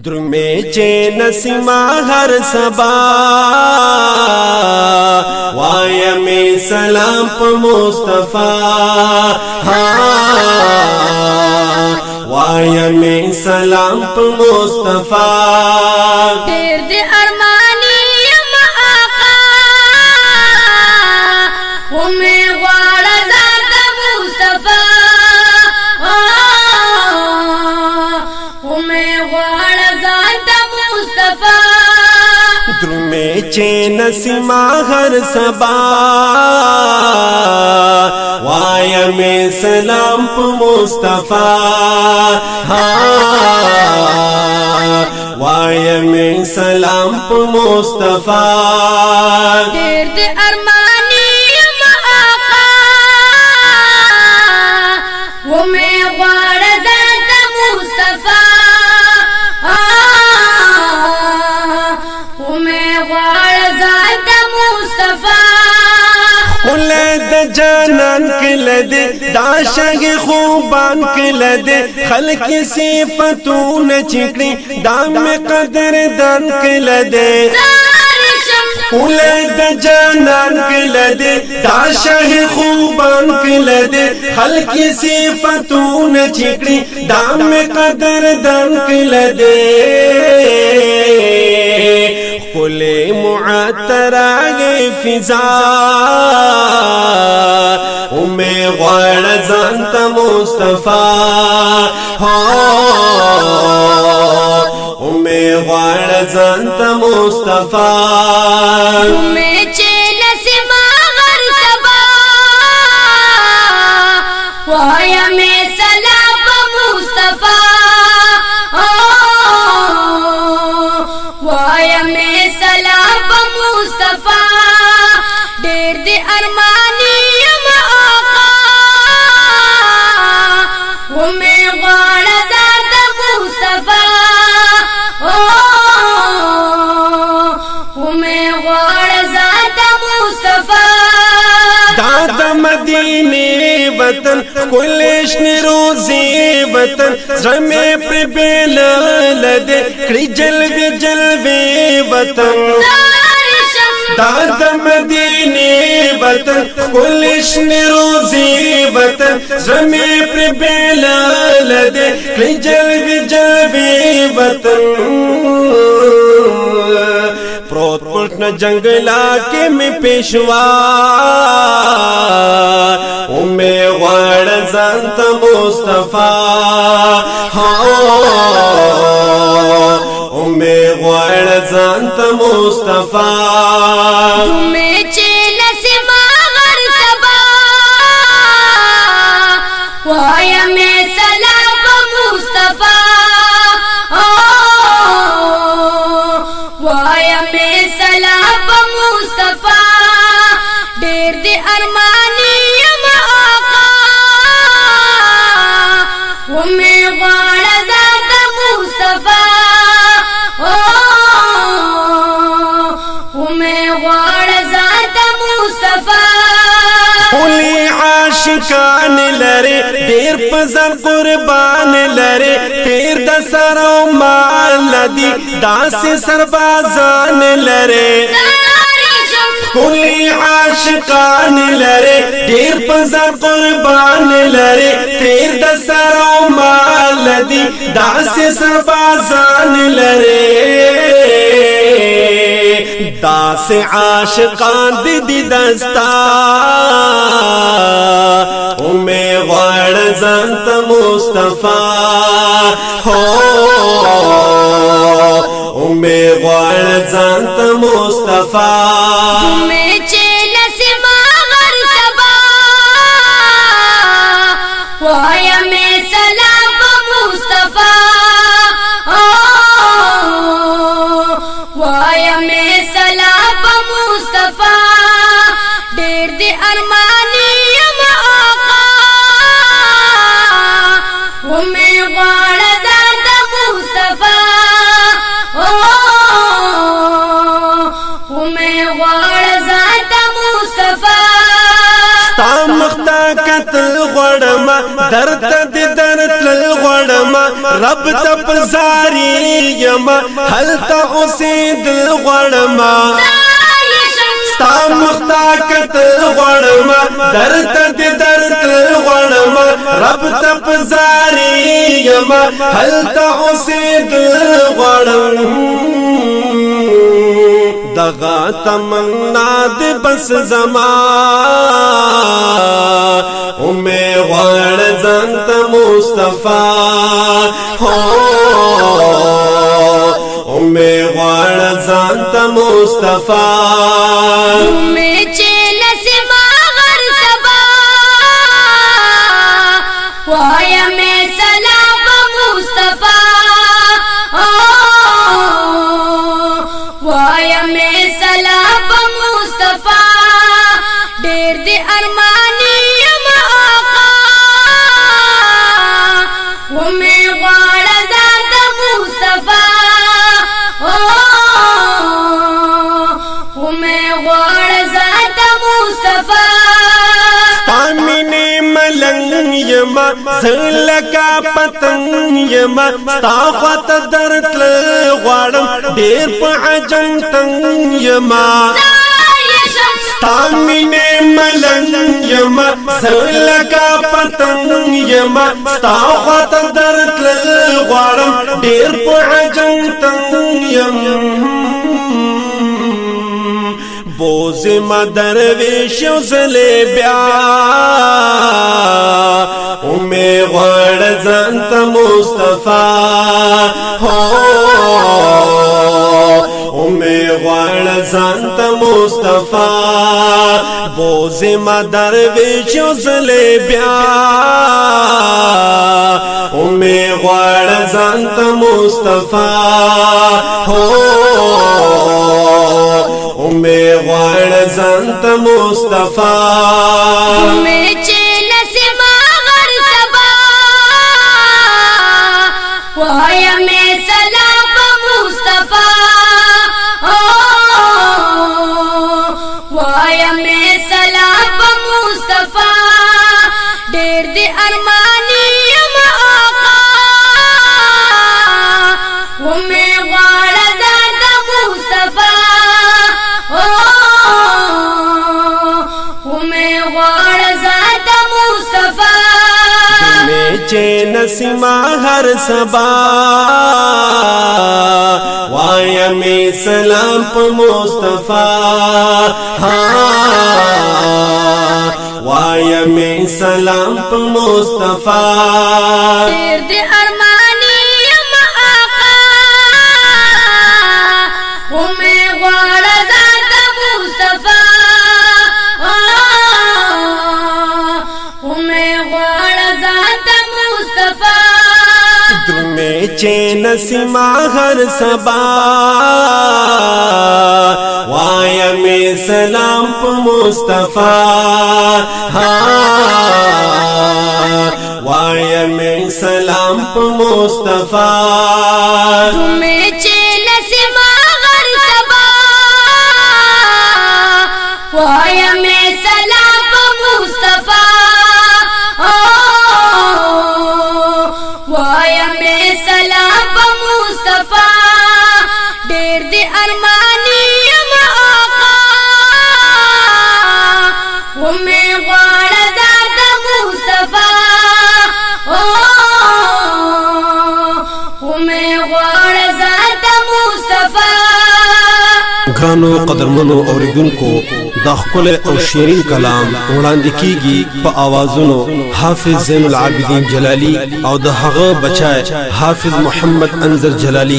درمے چے نسیما ہر سبا وایا میں سلام پا مصطفیٰ وایا میں سلام پا مصطفیٰ دیر دے ارمانی یم آقا ہمیں غوارا ذات مصطفیٰ ہمیں غوارا ذات مصطفیٰ درمے چے نسیما ہر سبا وایا میں سلام پا مصطفیٰ وایا میں سلام پا مصطفیٰ دیر دے ارمانی یم آقا ہمیں غوارا ذات مصطفیٰ ہمیں غوارا ذات مصطفیٰ قلد جانان کلدے داشگ خوبان کلدے خلق صفتون چکڑی دام قدر دان کلدے قلد جانان کلدے داشگ خوبان کلدے خلق صفتون چکڑی دام قدر دان کلدے قل معطر آگے فضا امیں غوار زانت مصطفیٰ امیں غوار زانت مصطفیٰ تمہیں چین سے ماغر سبا وایا میں سلام مصطفیٰ وایا میں سلام مصطفیٰ دیر دے ارمانی یم آقا ہمیں غوارا ذات مصطفیٰ ہمیں غوارا ذات مصطفیٰ داد مدینے وطن کلشن روزی وطن زمیں پر بیلالدے کڑی جلوے جلوے وطن داد مدینے وطن کلشن روزی وطن زمیں پر بیلالدے کڑی جلوے جلوے وطن پروت پلٹن جنگلا کے میں پیشوا امیں غوار زانت مصطفیٰ امیں غوار زانت مصطفیٰ تمہیں چین سے ماغر سبا وایا میں سلام مصطفیٰ وایا میں سلام مصطفیٰ دیر دے ارمانی یم آقا ہمیں غوارا ذات مصطفیٰ ہمیں غوارا ذات مصطفیٰ اولی عاشقان لرے دیر پزر قربان لرے تیر دا سر و مال ندی داس سربازان لرے اولی عاشقان لرے دیر پزر قربان لرے تیر دا سر و مال ندی داس سربازان لرے داس عاشقان دی دستا امیں غوار زانت مصطفیٰ امیں غوار زانت مصطفیٰ تمہیں چین سے ماغر سبا وایا میں سلام مصطفیٰ وایا میں سلام مصطفیٰ دیر دے ارمانی یم آقا ہمیں غوارا ذات مصطفیٰ ہمیں غوارا ذات مصطفیٰ ستا مختا قتل غړما درد د درد لل غړما رب تپزاری یما حلتا اسیدل غړما ستا مختا کتل غړما درد دې درد غړما رب تپزاری یما حلتا اسیدل غړما دغا تمنا دے بس زما میں غوڑ زنت مصطفیٰ ہو میں غوڑ زنت مصطفیٰ میں چیل سے ماغر سبا وایا میں سلام مصطفیٰ وایا میں سلام مصطفیٰ دیر دی ارمانی آقا وہ میں غوڑ ذات مصطفیٰ وہ میں غوڑ ذات مصطفیٰ تامینی ملنگ یما زلکا پتنگ یما ستاخوات درتل غوارم دیر پا عجم تنگ یما تامینی ملنگ یما زلکا پتنگ یما ستاخوات درتل غوارم دیر پا عجم تنگ یما بوزی مدر ویشو زلی بیا امی غوڑ زنت مصطفیٰ امی غوڑ زنت مصطفیٰ بوزی مدر ویشو زلی بیا امی غوڑ زنت مصطفیٰ میں غوڑ زنت مصطفیٰ میں چیل سے ماغر سبا وایا میں سلام مصطفیٰ وایا میں سلام مصطفیٰ دیر دی ارمانی آقا وہ میں غوڑ ذات مصطفیٰ چین سما ہر سبا وایا میں سلام پا مصطفیٰ وایا میں سلام پا مصطفیٰ دیر دی ارمانی آقا وہ میں غوڑ ذات مصطفیٰ وہ میں غوڑ ذات میں چین سما ہر سبا وایا میں سلام پا مصطفیٰ وایا میں سلام پا مصطفیٰ تمہیں چیل سے ماغر سبا وایا میں سلام مصطفیٰ وایا میں سلام مصطفیٰ دیر دی ارمانی آقا وہ میں غوڑ ذات مصطفیٰ وہ میں غوڑ ذات مصطفیٰ گرانو قدرمنو اوریدونکو دا ښکلی او شیرین کلام وړاندې کیږي په آوازونو حافظ زین العابدین جلالی او د هغه بچای حافظ محمد انظر جلالی